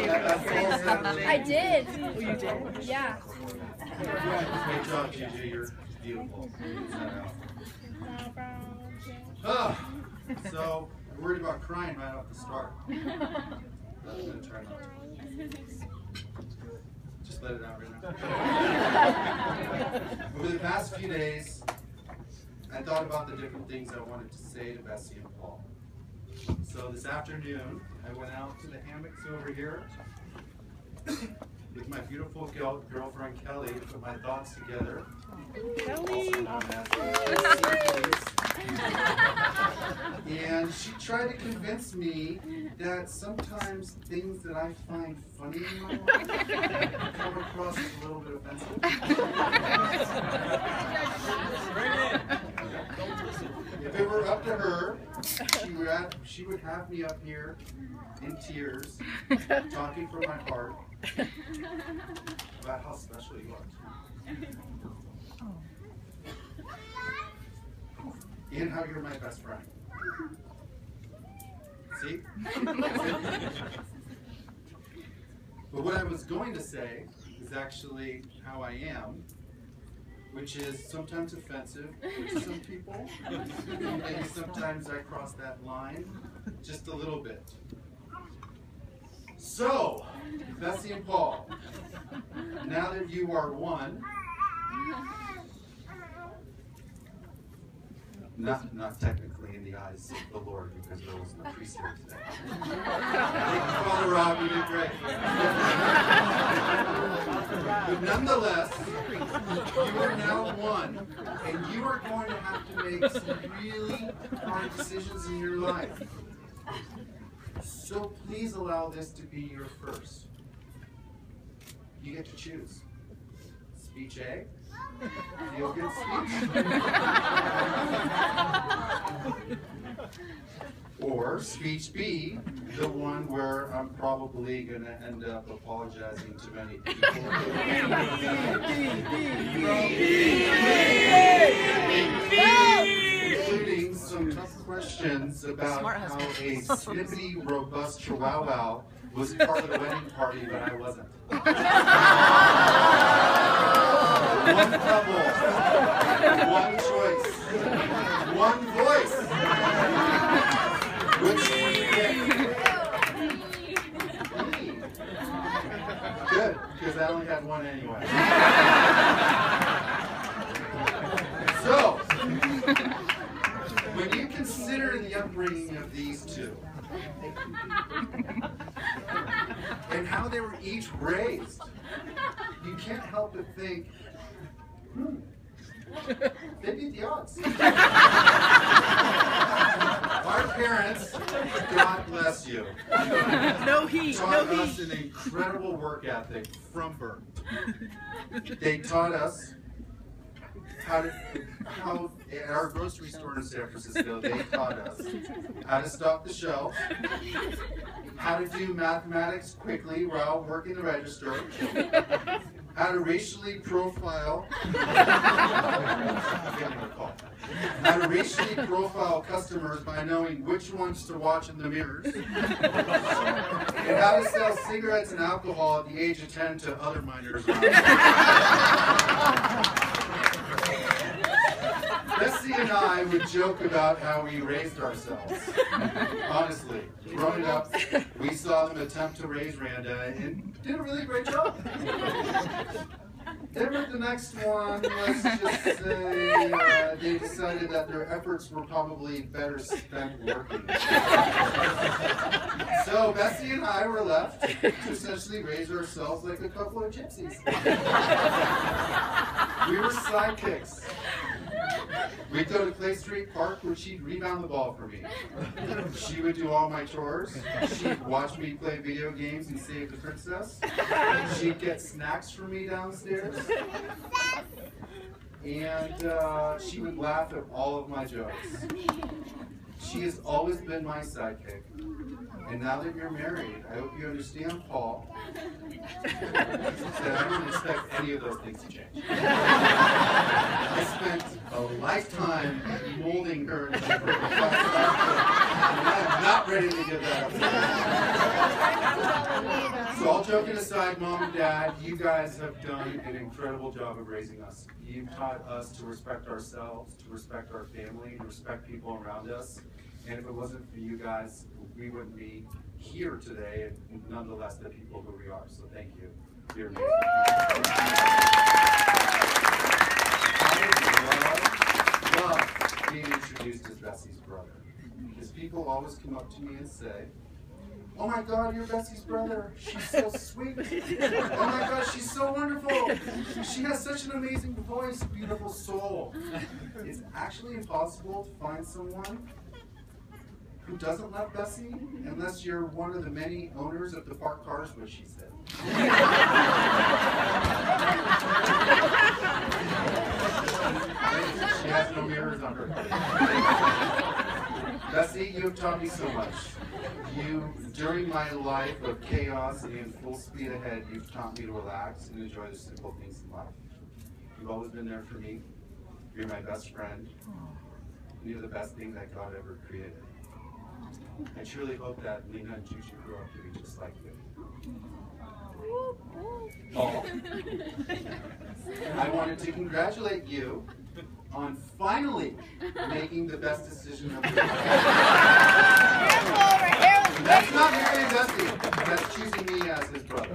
I did. Oh, you did? Yeah. Great job, Gigi. You're beautiful. So, I'm worried about crying right off the start. I'm going to try not to. Just let it out right now. Over the past few days, I thought about the different things I wanted to say to Bessie and Paul. So this afternoon, I went out to the hammocks over here with my beautiful girlfriend Kelly to put my thoughts together. Kelly! And she tried to convince me that sometimes things that I find funny in my life come across as a little bit offensive. If it were up to her, she would have me up here in tears, talking from my heart about how special you are. And how you're my best friend. See? But what I was going to say is actually how I am, which is sometimes offensive to some people. Maybe sometimes I cross that line just a little bit. So, Bessie and Paul, now that you are one, not technically in the eyes of the Lord, because there wasn't a priest here today. Father Rob, you did great. But nonetheless, you are now one, and you are going to have to make some really hard decisions in your life. So please allow this to be your first. You get to choose. Speech A, feel good speech. Or speech B, the one where I'm probably going to end up apologizing to many people. Including some tough questions about how a snippety, robust chihuahua was part of the wedding party, but I wasn't. One couple, one choice, one voice. Which do you pick? Good, because I only had one anyway. So, when you consider the upbringing of these two, and how they were each raised, you can't help but think, they beat the odds. Our parents, God bless you, taught us an incredible work ethic from birth. They taught us how at our grocery store in San Francisco, they taught us how to stock the shelves, how to do mathematics quickly while working the register, how to racially profile, how to racially profile customers by knowing which ones to watch in the mirrors, and how to sell cigarettes and alcohol at the age of 10 to other minors. Bessie and I would joke about how we raised ourselves. Honestly, growing up, we saw them attempt to raise Randa and did a really great job. Then with the next one, let's just say they decided that their efforts were probably better spent working. So Bessie and I were left to essentially raise ourselves like a couple of gypsies. We were sidekicks. We'd go to Clay Street Park where she'd rebound the ball for me. She would do all my chores. She'd watch me play video games and save the princess. She'd get snacks for me downstairs. And she would laugh at all of my jokes. She has always been my sidekick. And now that you're married, I hope you understand, Paul, that I don't expect any of those things to change. I spent a lifetime molding her into a perfect class, and I'm not ready to give that up. joking aside, Mom and Dad, you guys have done an incredible job of raising us. You've taught us to respect ourselves, to respect our family, to respect people around us. And if it wasn't for you guys, we wouldn't be here today, and nonetheless the people who we are. So thank you. You're amazing. I love being introduced as Bessie's brother. Because people always come up to me and say, "Oh my God, you're Bessie's brother. She's so sweet. Oh my God, she's so wonderful. She has such an amazing voice, beautiful soul." It's actually impossible to find someone who doesn't love Bessie unless you're one of the many owners of the parked cars, which she said. She has no mirrors on her. Bessie, you have taught me so much. During my life of chaos and full speed ahead, you've taught me to relax and enjoy the simple things in life. You've always been there for me. You're my best friend. And you're the best thing that God ever created. I truly hope that Lena and Juju grow up to be just like you. Oh. I wanted to congratulate you on finally making the best decision of your life. That's not marrying Bessie. That's choosing me as his brother.